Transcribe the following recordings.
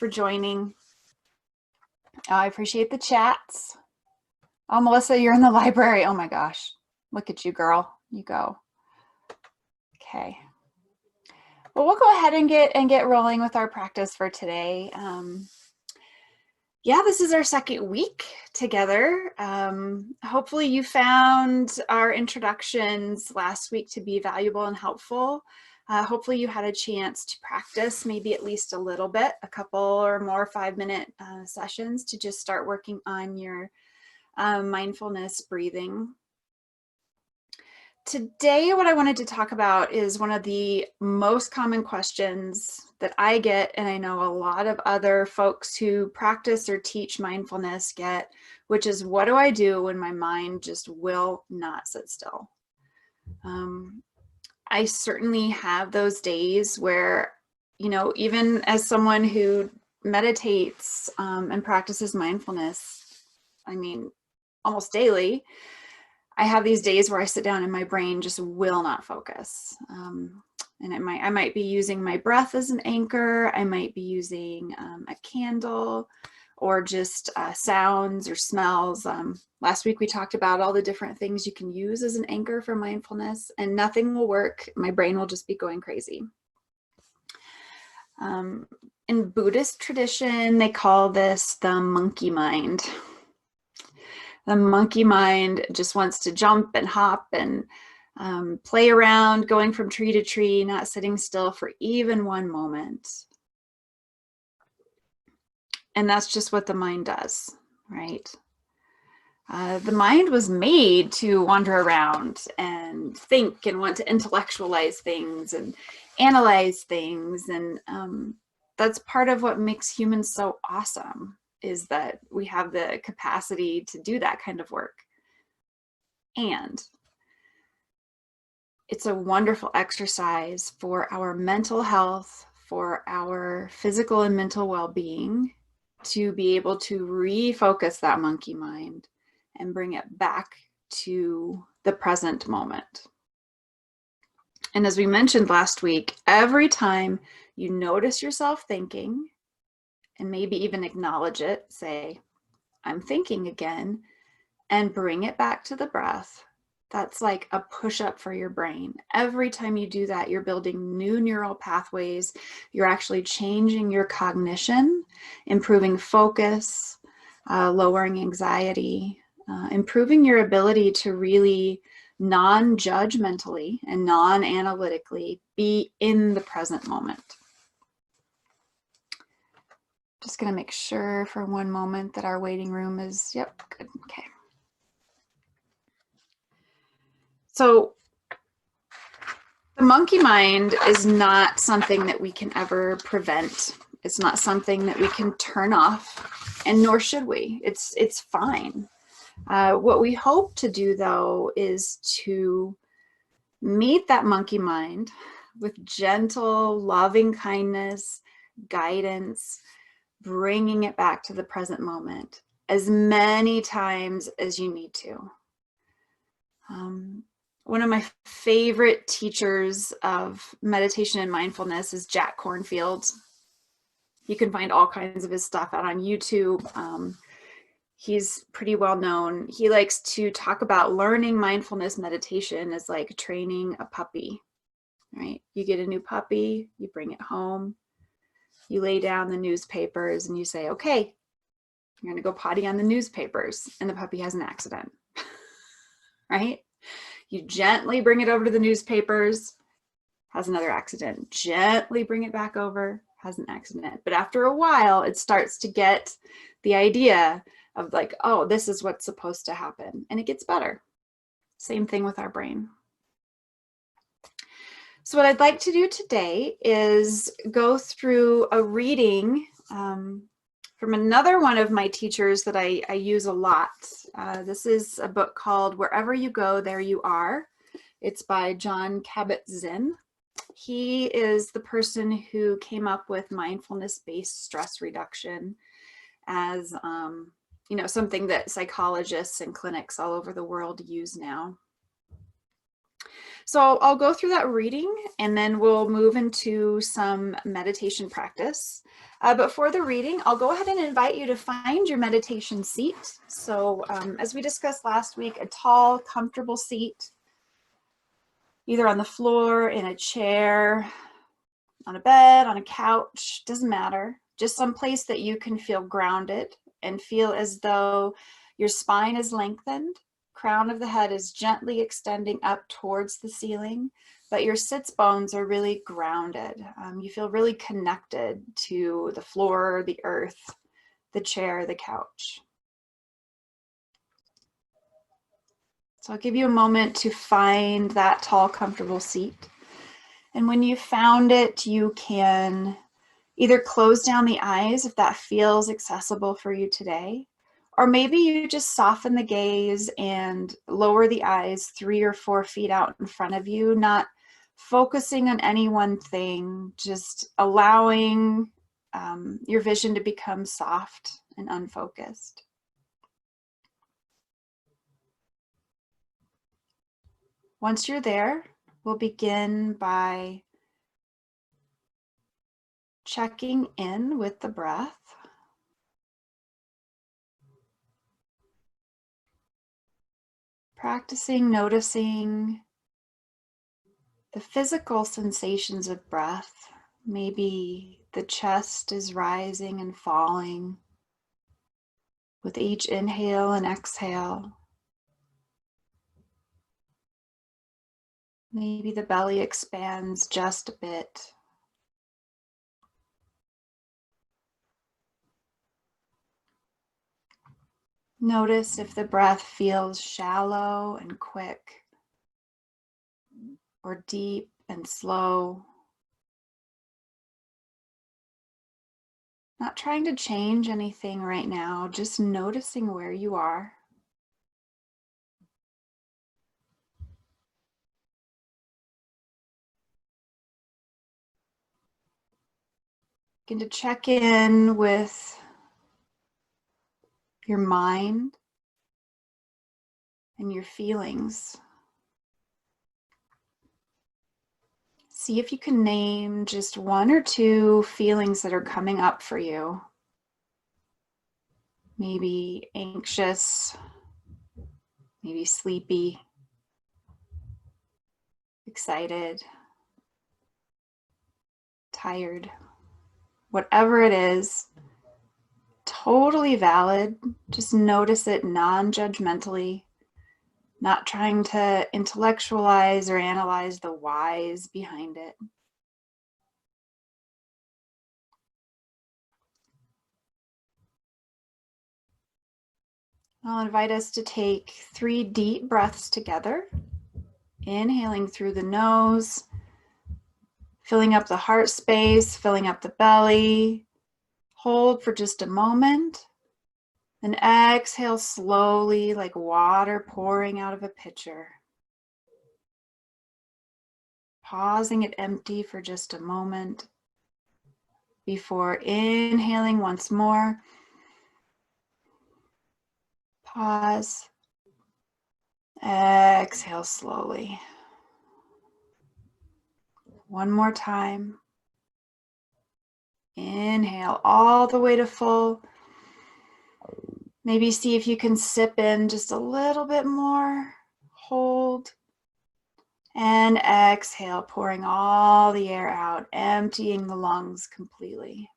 for joining. I appreciate the chats. Oh, Melissa, you're in the library. Oh my gosh. Look at you, girl. You go. Okay. Well, we'll go ahead and get rolling with our practice for today. Yeah, this is our second week together. Hopefully you found our introductions last week to be valuable and helpful. Hopefully you had a chance to practice maybe at least a little bit, a couple or more 5-minute sessions to just start working on your mindfulness breathing. Today, what I wanted to talk about is one of the most common questions that I get, and I know a lot of other folks who practice or teach mindfulness get, which is, what do I do when my mind just will not sit still? I certainly have those days where, you know, even as someone who meditates and practices mindfulness, I mean, almost daily, I have these days where I sit down and my brain just will not focus. And I might be using my breath as an anchor. I might be using a candle or just sounds or smells. Last week we talked about all the different things you can use as an anchor for mindfulness, and nothing will work. My brain will just be going crazy. In Buddhist tradition, they call this the monkey mind. The monkey mind just wants to jump and hop and play around, going from tree to tree, not sitting still for even one moment. And that's just what the mind does, right? The mind was made to wander around and think and want to intellectualize things and analyze things. And that's part of what makes humans so awesome, is that we have the capacity to do that kind of work. And it's a wonderful exercise for our mental health, for our physical and mental well-being, to be able to refocus that monkey mind and bring it back to the present moment. And as we mentioned last week, every time you notice yourself thinking, and maybe even acknowledge it, say, I'm thinking again, and bring it back to the breath. That's like a push-up for your brain. Every time you do that, you're building new neural pathways. You're actually changing your cognition, improving focus, lowering anxiety, improving your ability to really non-judgmentally and non-analytically be in the present moment. Just going to make sure for one moment that our waiting room is, yep, good, okay. So the monkey mind is not something that we can ever prevent. It's not something that we can turn off, and nor should we. It's fine. What we hope to do, though, is to meet that monkey mind with gentle, loving kindness, guidance, bringing it back to the present moment as many times as you need to. One of my favorite teachers of meditation and mindfulness is Jack Kornfield. You can find all kinds of his stuff out on YouTube. He's pretty well known. He likes to talk about learning mindfulness meditation as like training a puppy, right? You get a new puppy, you bring it home, you lay down the newspapers and you say, okay, you're gonna go potty on the newspapers, and the puppy has an accident, right? You gently bring it over to the newspapers, has another accident. Gently bring it back over, has an accident. But after a while, it starts to get the idea of like, oh, this is what's supposed to happen. And it gets better. Same thing with our brain. So what I'd like to do today is go through a reading from another one of my teachers that I use a lot. This is a book called Wherever You Go, There You Are. It's by Jon Kabat-Zinn. He is the person who came up with mindfulness-based stress reduction as you know, something that psychologists and clinics all over the world use now. So I'll go through that reading and then we'll move into some meditation practice. But for the reading, I'll go ahead and invite you to find your meditation seat. So as we discussed last week, a tall, comfortable seat, either on the floor, in a chair, on a bed, on a couch, doesn't matter. Just some place that you can feel grounded and feel as though your spine is lengthened, crown of the head is gently extending up towards the ceiling, but your sits bones are really grounded. You feel really connected to the floor, the earth, the chair, the couch. So I'll give you a moment to find that tall, comfortable seat. And when you've found it, you can either close down the eyes if that feels accessible for you today, or maybe you just soften the gaze and lower the eyes 3 or 4 feet out in front of you, not focusing on any one thing, just allowing your vision to become soft and unfocused. Once you're there, we'll begin by checking in with the breath. Practicing noticing the physical sensations of breath. Maybe the chest is rising and falling with each inhale and exhale. Maybe the belly expands just a bit. Notice if the breath feels shallow and quick, or deep and slow. Not trying to change anything right now, just noticing where you are. Begin to check in with your mind and your feelings. See if you can name just 1 or 2 feelings that are coming up for you. Maybe anxious, maybe sleepy, excited, tired. Whatever it is, totally valid. Just notice it non-judgmentally, not trying to intellectualize or analyze the whys behind it. I'll invite us to take 3 deep breaths together, inhaling through the nose, filling up the heart space, filling up the belly. Hold for just a moment. Then exhale slowly, like water pouring out of a pitcher. Pausing it empty for just a moment before inhaling once more. Pause. Exhale slowly. One more time. Inhale all the way to full. Maybe see if you can sip in just a little bit more. Hold. And exhale, pouring all the air out, emptying the lungs completely.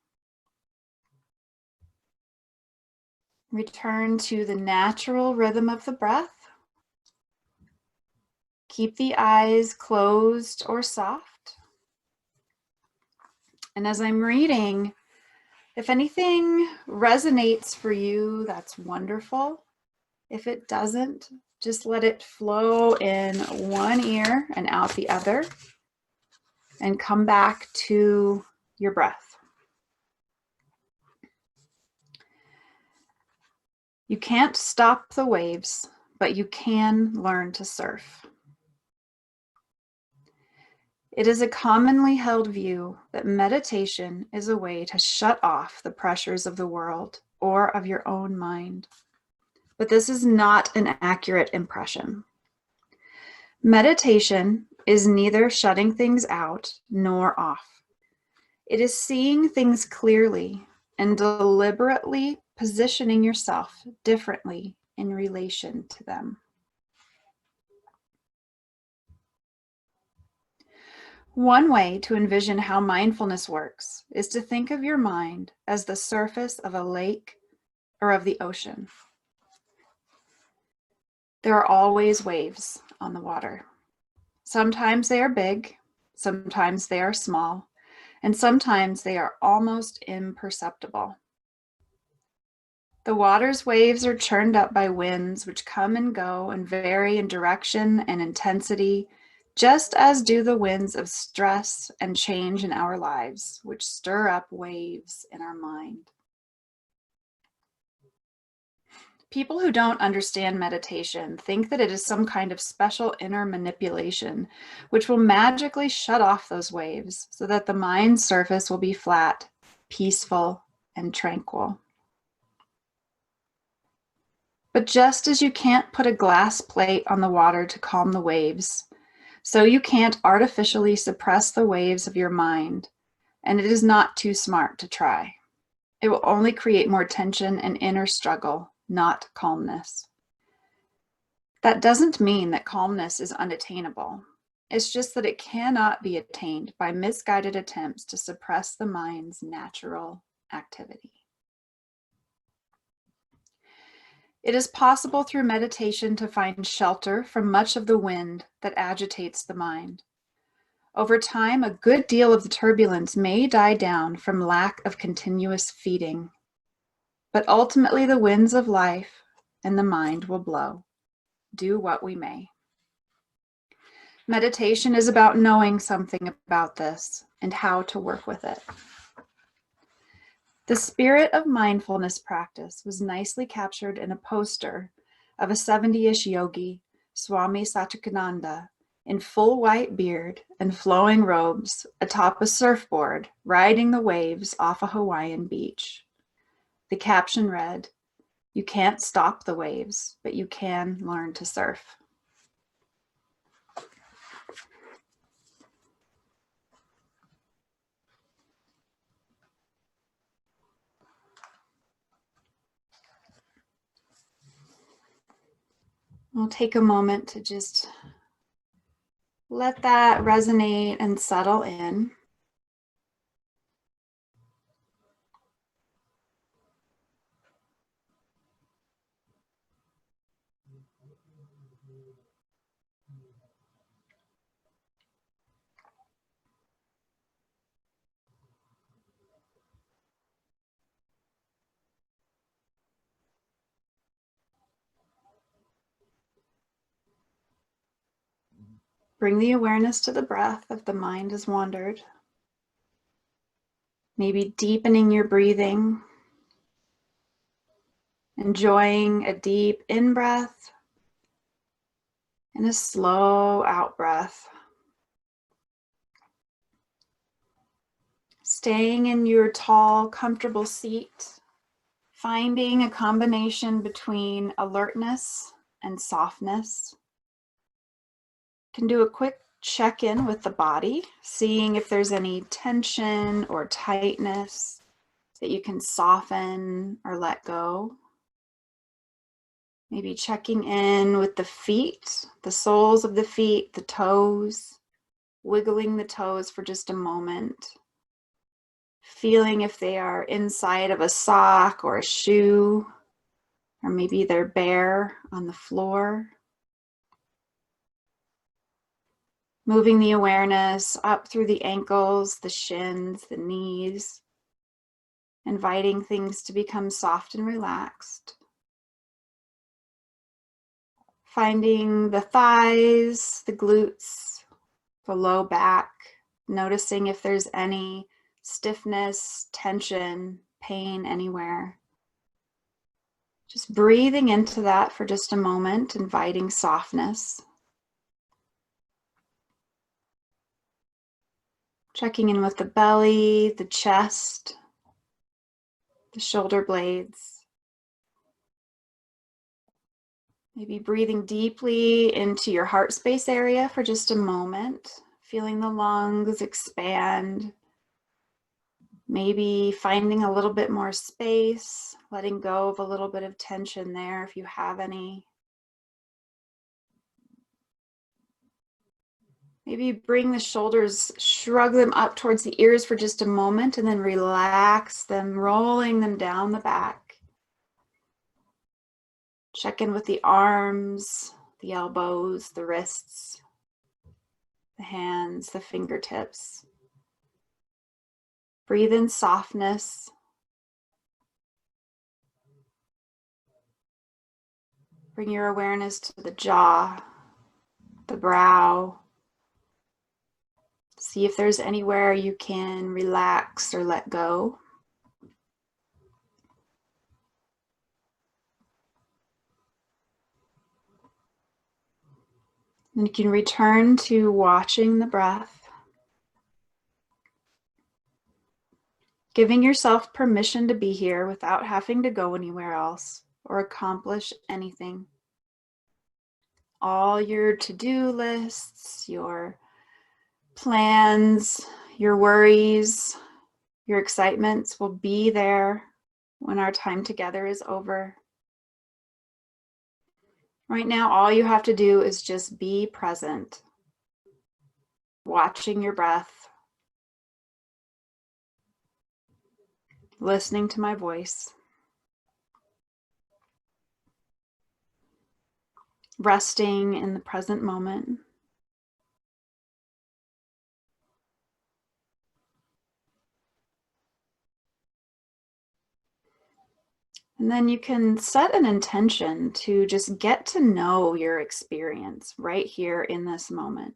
Return to the natural rhythm of the breath. Keep the eyes closed or soft. And as I'm reading, if anything resonates for you, that's wonderful. If it doesn't, just let it flow in one ear and out the other, and come back to your breath. You can't stop the waves, but you can learn to surf. It is a commonly held view that meditation is a way to shut off the pressures of the world or of your own mind. But this is not an accurate impression. Meditation is neither shutting things out nor off. It is seeing things clearly and deliberately positioning yourself differently in relation to them. One way to envision how mindfulness works is to think of your mind as the surface of a lake or of the ocean. There are always waves on the water. Sometimes they are big, sometimes they are small, and sometimes they are almost imperceptible. The water's waves are churned up by winds which come and go and vary in direction and intensity, just as do the winds of stress and change in our lives, which stir up waves in our mind. People who don't understand meditation think that it is some kind of special inner manipulation, which will magically shut off those waves so that the mind's surface will be flat, peaceful, and tranquil. But just as you can't put a glass plate on the water to calm the waves, so you can't artificially suppress the waves of your mind, and it is not too smart to try. It will only create more tension and inner struggle, not calmness. That doesn't mean that calmness is unattainable. It's just that it cannot be attained by misguided attempts to suppress the mind's natural activity. It is possible through meditation to find shelter from much of the wind that agitates the mind. Over time, a good deal of the turbulence may die down from lack of continuous feeding, but ultimately the winds of life and the mind will blow, do what we may. Meditation is about knowing something about this and how to work with it. The spirit of mindfulness practice was nicely captured in a poster of a 70-ish yogi, Swami Satchidananda, in full white beard and flowing robes atop a surfboard, riding the waves off a Hawaiian beach. The caption read, "You can't stop the waves, but you can learn to surf." We'll take a moment to just let that resonate and settle in. Bring the awareness to the breath if the mind has wandered. Maybe deepening your breathing, enjoying a deep in-breath and a slow out-breath. Staying in your tall, comfortable seat, finding a combination between alertness and softness. You can do a quick check-in with the body, seeing if there's any tension or tightness that you can soften or let go. Maybe checking in with the feet, the soles of the feet, the toes, wiggling the toes for just a moment. Feeling if they are inside of a sock or a shoe, or maybe they're bare on the floor. Moving the awareness up through the ankles, the shins, the knees, inviting things to become soft and relaxed. Finding the thighs, the glutes, the low back, noticing if there's any stiffness, tension, pain anywhere. Just breathing into that for just a moment, inviting softness. Checking in with the belly, the chest, the shoulder blades. Maybe breathing deeply into your heart space area for just a moment, feeling the lungs expand. Maybe finding a little bit more space, letting go of a little bit of tension there if you have any. Maybe bring the shoulders, shrug them up towards the ears for just a moment, and then relax them, rolling them down the back. Check in with the arms, the elbows, the wrists, the hands, the fingertips. Breathe in softness. Bring your awareness to the jaw, the brow. See if there's anywhere you can relax or let go. And you can return to watching the breath, giving yourself permission to be here without having to go anywhere else or accomplish anything. All your to-do lists, your plans, your worries, your excitements will be there when our time together is over. Right now, all you have to do is just be present, watching your breath, listening to my voice, resting in the present moment. And then you can set an intention to just get to know your experience right here in this moment.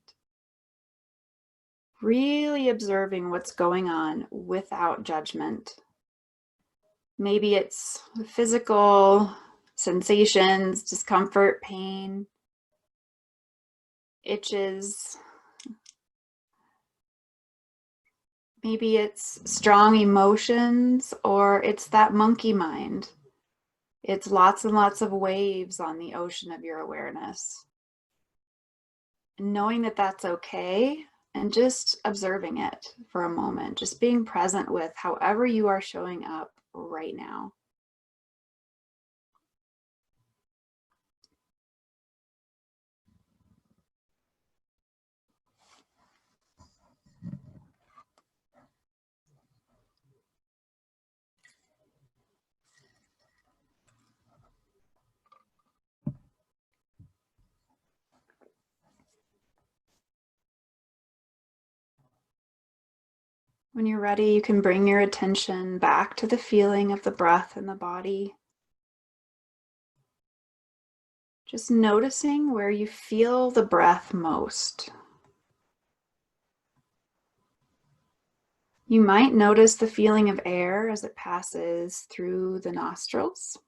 Really observing what's going on without judgment. Maybe it's physical sensations, discomfort, pain, itches. Maybe it's strong emotions, or it's that monkey mind. It's lots and lots of waves on the ocean of your awareness. And knowing that that's okay, and just observing it for a moment, just being present with however you are showing up right now. When you're ready, you can bring your attention back to the feeling of the breath in the body. Just noticing where you feel the breath most. You might notice the feeling of air as it passes through the nostrils.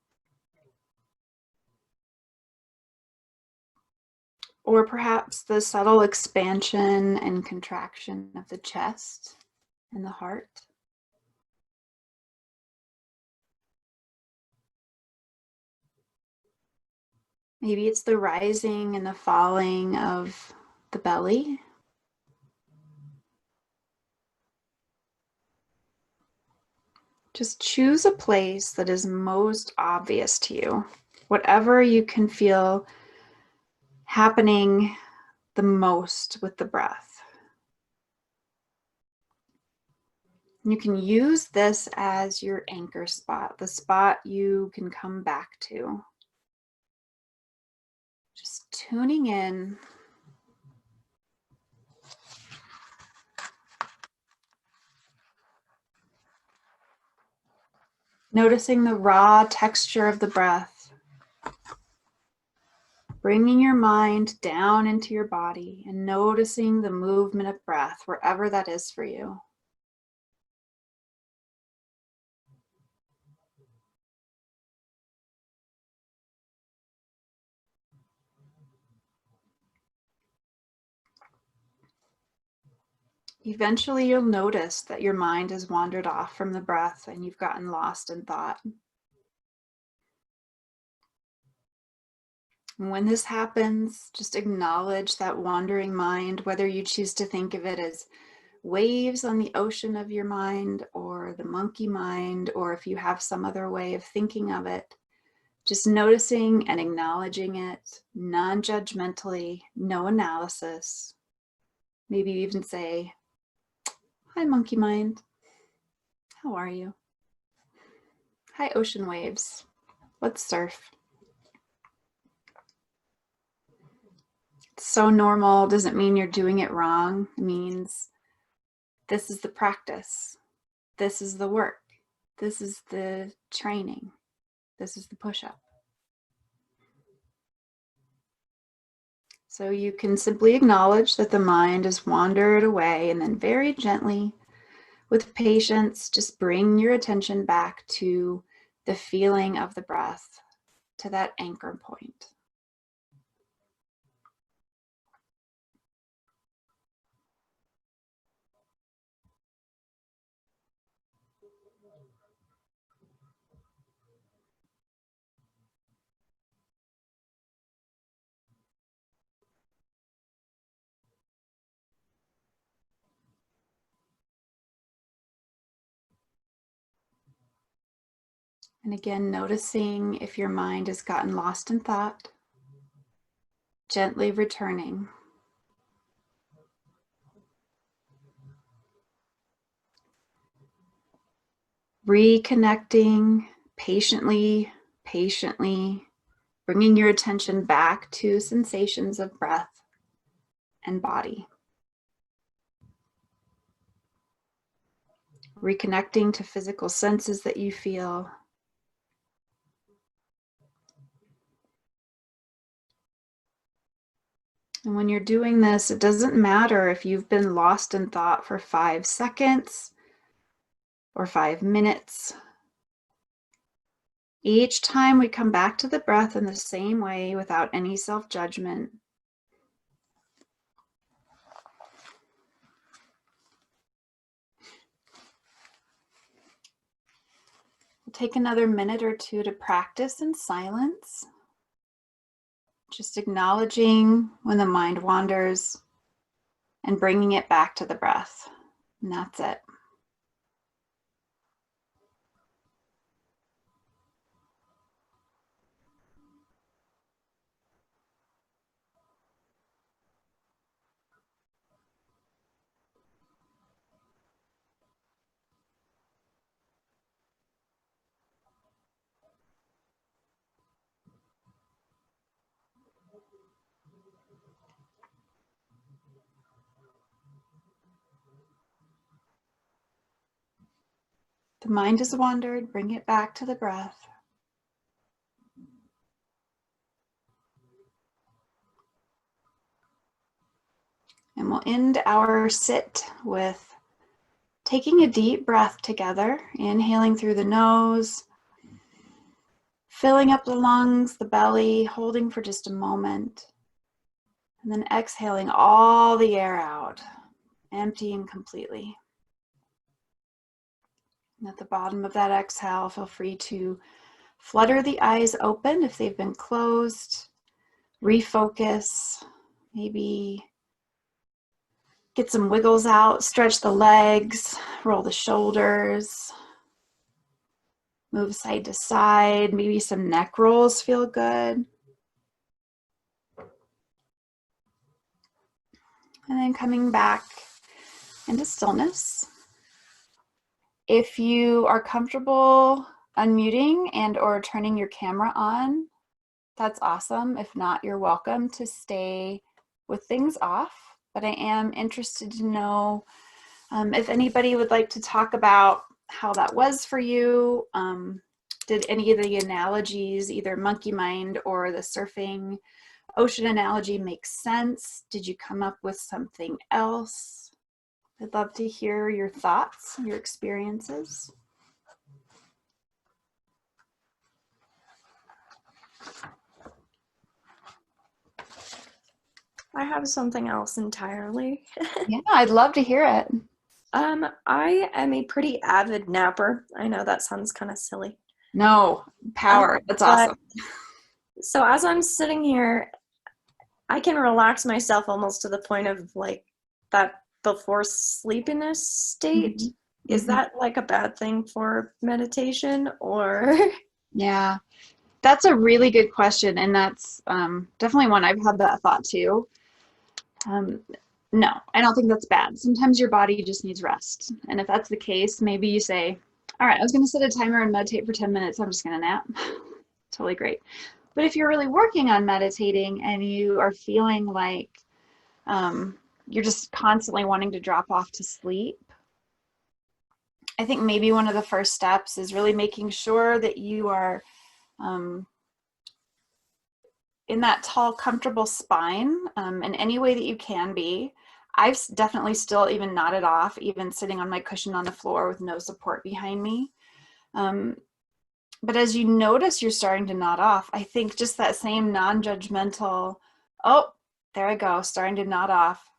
Or perhaps the subtle expansion and contraction of the chest and the heart. Maybe it's the rising and the falling of the belly. Just choose a place that is most obvious to you. Whatever you can feel happening the most with the breath. You can use this as your anchor spot, the spot you can come back to. Just tuning in. Noticing the raw texture of the breath. Bringing your mind down into your body and noticing the movement of breath wherever that is for you. Eventually, you'll notice that your mind has wandered off from the breath and you've gotten lost in thought. And when this happens, just acknowledge that wandering mind, whether you choose to think of it as waves on the ocean of your mind or the monkey mind, or if you have some other way of thinking of it, just noticing and acknowledging it non-judgmentally, no analysis. Maybe even say, "Hi, monkey mind. How are you? Hi, ocean waves. Let's surf." It's so normal. Doesn't mean you're doing it wrong. It means this is the practice. This is the work. This is the training. This is the push-up. So you can simply acknowledge that the mind has wandered away, and then very gently, with patience, just bring your attention back to the feeling of the breath, to that anchor point. And again, noticing if your mind has gotten lost in thought, gently returning. Reconnecting patiently, bringing your attention back to sensations of breath and body. Reconnecting to physical senses that you feel. And when you're doing this, it doesn't matter if you've been lost in thought for 5 seconds or 5 minutes. Each time we come back to the breath in the same way without any self-judgment. We'll take another minute or two to practice in silence. Just acknowledging when the mind wanders and bringing it back to the breath. And that's it. The mind has wandered, bring it back to the breath. And we'll end our sit with taking a deep breath together, inhaling through the nose, filling up the lungs, the belly, holding for just a moment, and then exhaling all the air out, emptying completely. And at the bottom of that exhale, feel free to flutter the eyes open if they've been closed, refocus, maybe get some wiggles out, stretch the legs, roll the shoulders, move side to side, maybe some neck rolls feel good. And then coming back into stillness. If you are comfortable unmuting and or turning your camera on, that's awesome. If not, you're welcome to stay with things off. But I am interested to know if anybody would like to talk about how that was for you. Did any of the analogies, either monkey mind or the surfing ocean analogy, make sense? Did you come up with something else? I'd love to hear your thoughts, your experiences. I have something else entirely. Yeah, I'd love to hear it. I am a pretty avid napper. I know that sounds kind of silly. No, power. That's awesome. So as I'm sitting here, I can relax myself almost to the point of like that before sleepiness state. Mhm. Is Mhm. that like a bad thing for meditation or? Yeah, that's a really good question, and that's definitely one I've had that thought too. Um, no, I don't think that's bad. Sometimes your body just needs rest, and if that's the case, maybe you say, "All right, I was going to set a timer and meditate for 10 minutes. I'm just going to nap." Totally great. But if you're really working on meditating and you are feeling like um, you're just constantly wanting to drop off to sleep, I think maybe one of the first steps is really making sure that you are um, in that tall, comfortable spine in any way that you can be. I've definitely still even nodded off, even sitting on my cushion on the floor with no support behind me. Um, but as you notice you're starting to nod off, I think just that same non-judgmental, oh, there I go, starting to nod off,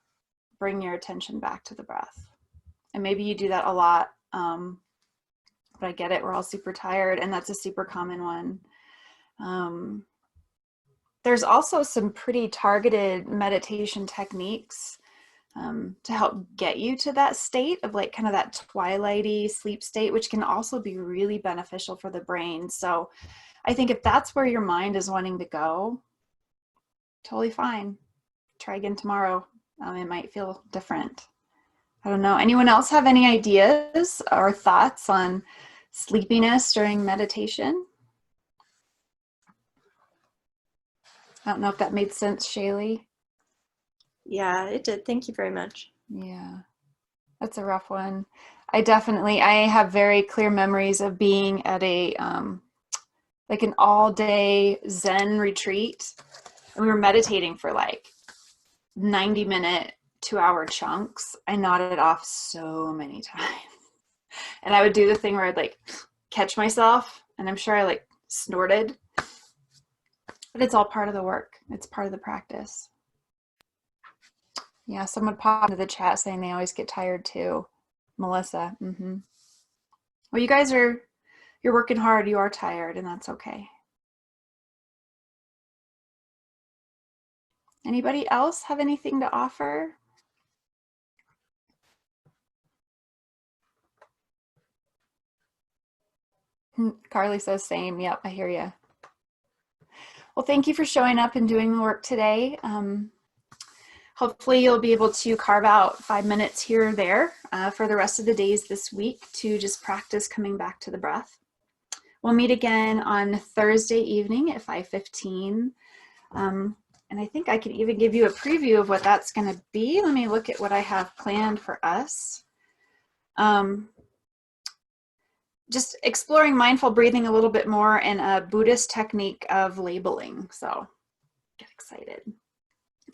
bring your attention back to the breath. And maybe you do that a lot, but I get it, we're all super tired, and that's a super common one. There's also some pretty targeted meditation techniques to help get you to that state of like kind of that twilighty sleep state, which can also be really beneficial for the brain. So I think if that's where your mind is wanting to go, totally fine. Try again tomorrow. It might feel different. I don't know. Anyone else have any ideas or thoughts on sleepiness during meditation? I don't know if that made sense, Shaylee. Yeah, it did. Thank you very much. Yeah, that's a rough one. I have very clear memories of being at a like an all-day Zen retreat, and we were meditating for like 90-minute, 2-hour chunks. I nodded off so many times. And I would do the thing where I'd like catch myself, and I'm sure I like snorted, but it's all part of the work. It's part of the practice. Yeah, someone popped into the chat saying they always get tired too. Melissa. Well, you're working hard. You are tired, and that's okay. Anybody else have anything to offer? Carly says same. Yep, I hear you. Well, thank you for showing up and doing the work today. Hopefully you'll be able to carve out 5 minutes here or there for the rest of the days this week to just practice coming back to the breath. We'll meet again on Thursday evening at 5:15. And I think I can even give you a preview of what that's going to be. Let me look at what I have planned for us. Just exploring mindful breathing a little bit more and a Buddhist technique of labeling. So get excited.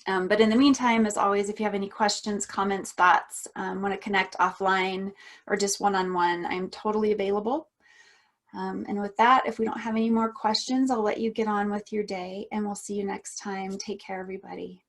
But in the meantime, as always, if you have any questions, comments, thoughts, want to connect offline or just one-on-one, I'm totally available. And with that, if we don't have any more questions, I'll let you get on with your day, and we'll see you next time. Take care, everybody.